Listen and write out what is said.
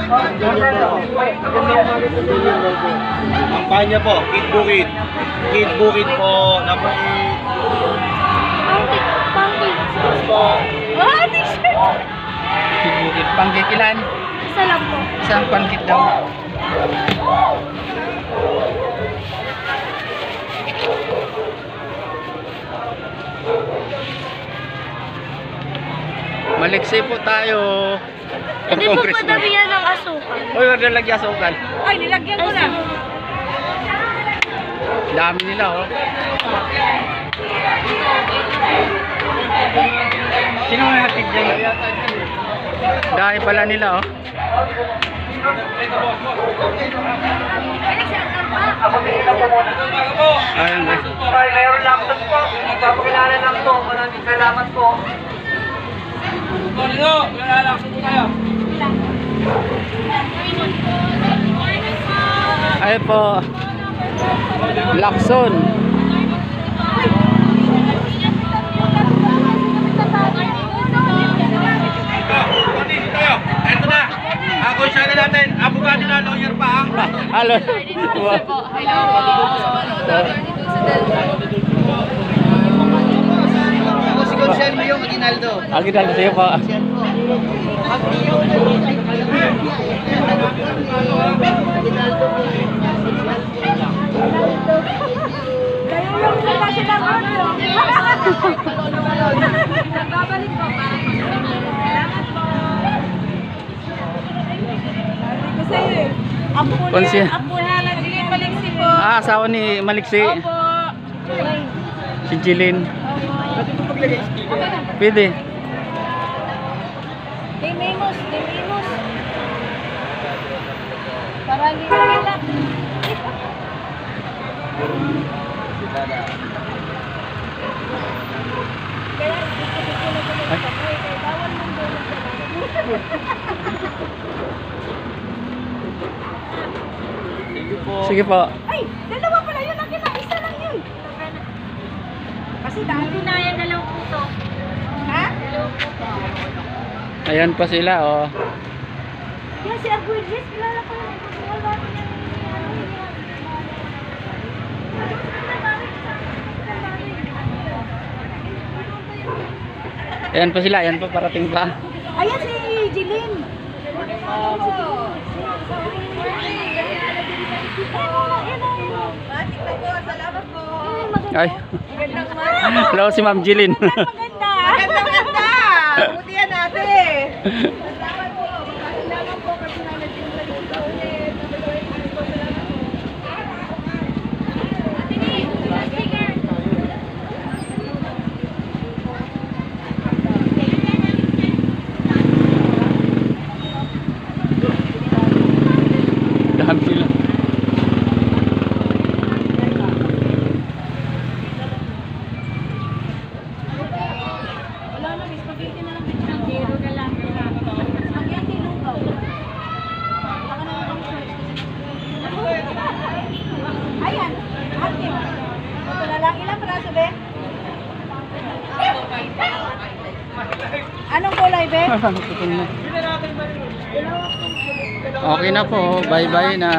Ang kanya po, Kid Bukid. Kid Bukid po, number 8. Pancake po. Ah, t-shirt! Kid Bukid. Pancake ilan? Isa lang po. Isang pancake daw. Maliksi po tayo. Hindi po padabihan ng asukal. Uy, wag na lagyan asukal. Ay, nilagyan ko na. Dami nila, oh. Sino may hatid dyan? Dami pala nila, oh. Ayun, guys. Mayroon laptop po. Papakilala lang po. Maraming salamat po. Ayun po. Lacson. Ito na. Ako siya na natin. Abogado na, lawyer pa. Halo. Ako si Conselmo yung Aguinaldo. Aguinaldo sa'yo po. Nagbabalik po. Salamat po. Konsi. Apo na lang din Maliksi po. Ah, asawa ni Maliksi. Opo. Si Jilin. Pwede. Dimimos. Para hindi nila. Kaya ikikita na ko sa buhay kay bawal mong doon sa Sige po. Ay, dalawa pala yun. Akin na, isa lang yun. Kasi dati na yan, dalawang puto. Ha? Dalawang puto. Ayan pa sila, oh. Kaya si Aguilis, kilala ko yun. Wala ko yan. Ayan pa sila, ayan pa, parating pa. Ayan si Jilin. Salamat po. Ay. Hello, si Ma'am Jilin. Maganda. Maganda. Buti yan natin. Salamat po. Salamat po kasi nalagyan sa dito. Dami sila. Wala na, spaghetti na lang. Zero na lang. Spaghetti lugaw. Baka na lang ayan. Ate. Ito na lang. Ilang praso, be? Anong kulay, be? Okay na po. Bye-bye na.